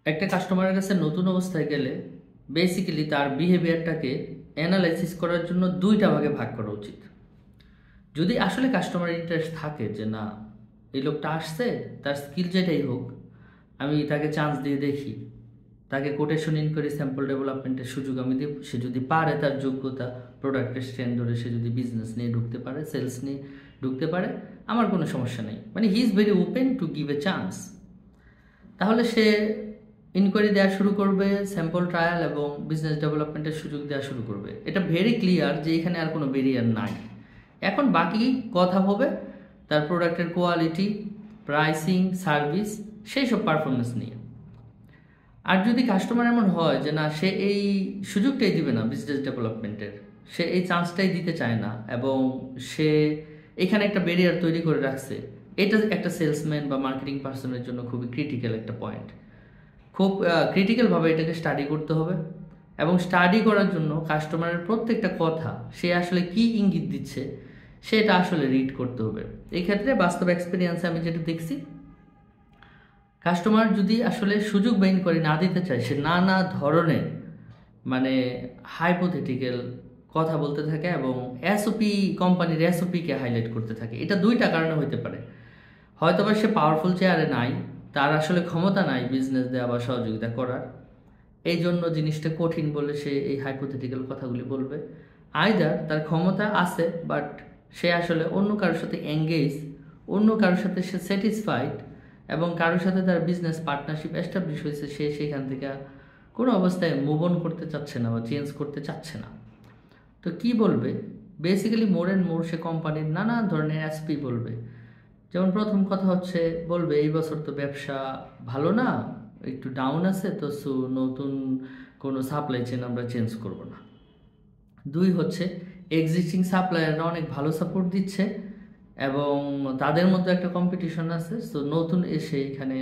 একটা কাস্টমারের কাছে নতুন অবস্থায় গেলে বেসিক্যালি তার বিহেভিয়ারটাকে অ্যানালাইসিস করার জন্য দুইটা ভাগে ভাগ করা উচিত। যদি আসলে কাস্টমার ইন্টারেস্ট থাকে যে না, এই লোকটা আসছে, তার স্কিল যেটাই হোক আমি তাকে চান্স দিয়ে দেখি, তাকে কোটেশন ইন করে স্যাম্পল ডেভেলপমেন্টের সুযোগ আমি দিব। সে যদি পারে, তার যোগ্যতা, প্রোডাক্টের স্ট্যান্ড ধরে সে যদি বিজনেস নিয়ে ঢুকতে পারে, সেলস নিয়ে ঢুকতে পারে, আমার কোনো সমস্যা নেই। মানে he is very open to give a chance. তাহলে সে ইনকোয়ারি দেওয়া শুরু করবে, স্যাম্পল ট্রায়াল এবং বিজনেস ডেভেলপমেন্টের সুযোগ দেওয়া শুরু করবে। এটা ভেরি ক্লিয়ার যে এখানে আর কোনো ব্যারিয়ার নাই। এখন বাকি কথা হবে তার প্রোডাক্টের কোয়ালিটি, প্রাইসিং, সার্ভিস, সেই সব পারফরমেন্স নিয়ে। আর যদি কাস্টমার এমন হয় যে না, সে এই সুযোগটাই দিবে না বিজনেস ডেভেলপমেন্টের, সে এই চান্সটাই দিতে চায় না এবং সে এখানে একটা ব্যারিয়ার তৈরি করে রাখছে, এটা একটা সেলসম্যান বা মার্কেটিং পার্সনের জন্য খুবই ক্রিটিক্যাল একটা পয়েন্ট। খুব ক্রিটিক্যালভাবে এটাকে স্টাডি করতে হবে এবং স্টাডি করার জন্য কাস্টমারের প্রত্যেকটা কথা, সে আসলে কি ইঙ্গিত দিচ্ছে, সেটা আসলে রিড করতে হবে। এই ক্ষেত্রে বাস্তব এক্সপিরিয়েন্সে আমি যেটা দেখছি, কাস্টমার যদি আসলে সুযোগ বা ইনকোয়ারি না দিতে চায়, সে নানা ধরনের মানে হাইপোথেটিক্যাল কথা বলতে থাকে এবং এসওপি, কোম্পানির এসওপিকে হাইলাইট করতে থাকে। এটা দুইটা কারণে হইতে পারে। হয়তোবা সে পাওয়ারফুল চেয়ারে নাই, তার আসলে ক্ষমতা নাই বিজনেস দেওয়া বা সহযোগিতা করার, এই জন্য জিনিসটা কঠিন বলে সে এই হাইপোথেটিক্যাল কথাগুলি বলবে। আইদার তার ক্ষমতা আছে বাট সে আসলে অন্য কারোর সাথে এঙ্গেজ, অন্য কারোর সাথে সে স্যাটিসফাইড এবং কারোর সাথে তার বিজনেস পার্টনারশিপ এস্টাবলিশ হয়েছে, সে সেখান থেকে কোনো অবস্থায় মুভ অন করতে চাচ্ছে না বা চেঞ্জ করতে চাচ্ছে না। তো কি বলবে? বেসিক্যালি মোর অ্যান্ড মোর সে কোম্পানির নানা ধরনের এসপি বলবে। যেমন প্রথম কথা হচ্ছে, বলবে এই বছর তো ব্যবসা ভালো না, একটু ডাউন আছে, তো নতুন কোনো সাপ্লাই চেন আমরা চেঞ্জ করব না। দুই হচ্ছে, এক্সিস্টিং সাপ্লায়াররা অনেক ভালো সাপোর্ট দিচ্ছে এবং তাদের মধ্যে একটা কম্পিটিশন আছে, সো নতুন এসে এখানে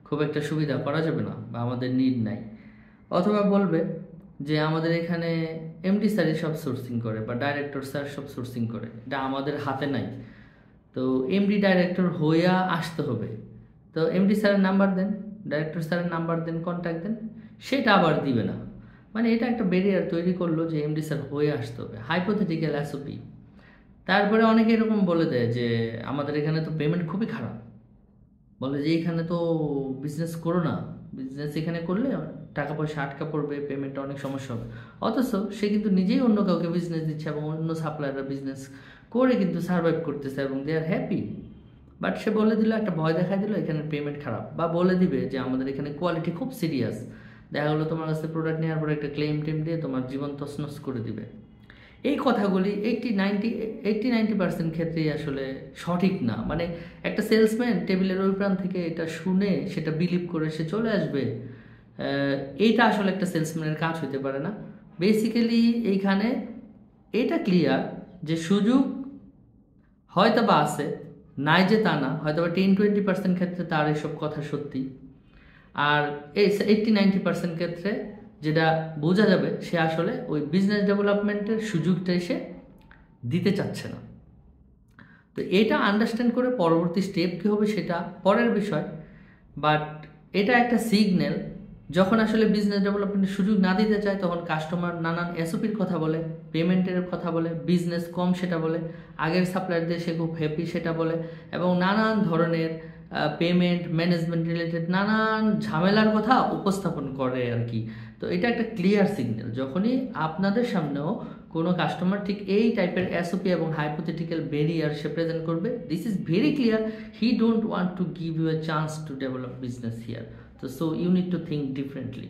খুব একটা সুবিধা করা যাবে না বা আমাদের নিড নাই। অথবা বলবে যে আমাদের এখানে এমডি স্যারই সব সোর্সিং করে বা ডাইরেক্টর স্যার সব সোর্সিং করে, এটা আমাদের হাতে নাই, তো এমডি ডাইরেক্টর হইয়া আসতে হবে। তো এমডি স্যারের নাম্বার দেন, ডাইরেক্টর স্যারের নাম্বার দেন, কন্ট্যাক্ট দেন, সেটা আবার দিবে না। মানে এটা একটা ব্যারিয়ার তৈরি করলো যে এমডি স্যার হয়ে আসতে হবে, হাইপোথেটিক্যাল এসওপি। তারপরে অনেকে এরকম বলে দেয় যে আমাদের এখানে তো পেমেন্ট খুবই খারাপ, বলে যে এখানে তো বিজনেস করো না, বিজনেস এখানে করলে টাকা পয়সা আটকা পড়বে, পেমেন্টটা অনেক সমস্যা হবে। অথচ সে কিন্তু নিজেই অন্য কাউকে বিজনেস দিচ্ছে এবং অন্য সাপ্লায়াররা বিজনেস করে কিন্তু সার্ভাইভ করতেছে এবং দে আর হ্যাপি। বাট সে বলে দিল, একটা ভয় দেখাই দিল এখানে পেমেন্ট খারাপ, বা বলে দিবে যে আমাদের এখানে কোয়ালিটি খুব সিরিয়াস, দেখা গেলো তোমার কাছে প্রোডাক্ট নেওয়ার পরে একটা ক্লেম টেম দিয়ে তোমার জীবন তছনছ করে দিবে। এই কথাগুলি 80-90% ক্ষেত্রেই আসলে সঠিক না। মানে একটা সেলসম্যান টেবিলের ওই প্রান্ত থেকে এটা শুনে সেটা বিলিভ করে সে চলে আসবে, এইটা আসলে একটা সেলসম্যানের কাজ হতে পারে না। বেসিক্যালি এইখানে এটা ক্লিয়ার যে সুযোগ হয়তো বা আছে, নাই যে তা না, হয়তো বা 10-20% ক্ষেত্রে তার এসব কথা সত্যি, আর এই 80-90% ক্ষেত্রে যেটা বোঝা যাবে সে আসলে ওই বিজনেস ডেভেলপমেন্টের সুযোগটা এসে দিতে চাচ্ছে না। তো এটা আন্ডারস্ট্যান্ড করে পরবর্তী স্টেপ কী হবে সেটা পরের বিষয়, বাট এটা একটা সিগন্যাল। যখন আসলে বিজনেস ডেভেলপমেন্টের সুযোগ না দিতে চায় তখন কাস্টমার নানান এসওপির কথা বলে, পেমেন্টের কথা বলে, বিজনেস কম সেটা বলে, আগের সাপ্লায়ারদের সে খুব হ্যাপি সেটা বলে, এবং নানান ধরনের পেমেন্ট ম্যানেজমেন্ট রিলেটেড নানান ঝামেলার কথা উপস্থাপন করে আর কি। তো এটা একটা ক্লিয়ার সিগন্যাল, যখনই আপনাদের সামনেও কোনো কাস্টমার ঠিক এই টাইপের এসওপি এবং হাইপোথেটিক্যাল ব্যারিয়ার সে প্রেজেন্ট করবে, this is very clear, he don't want to give you a chance to develop business here. So you need to think differently.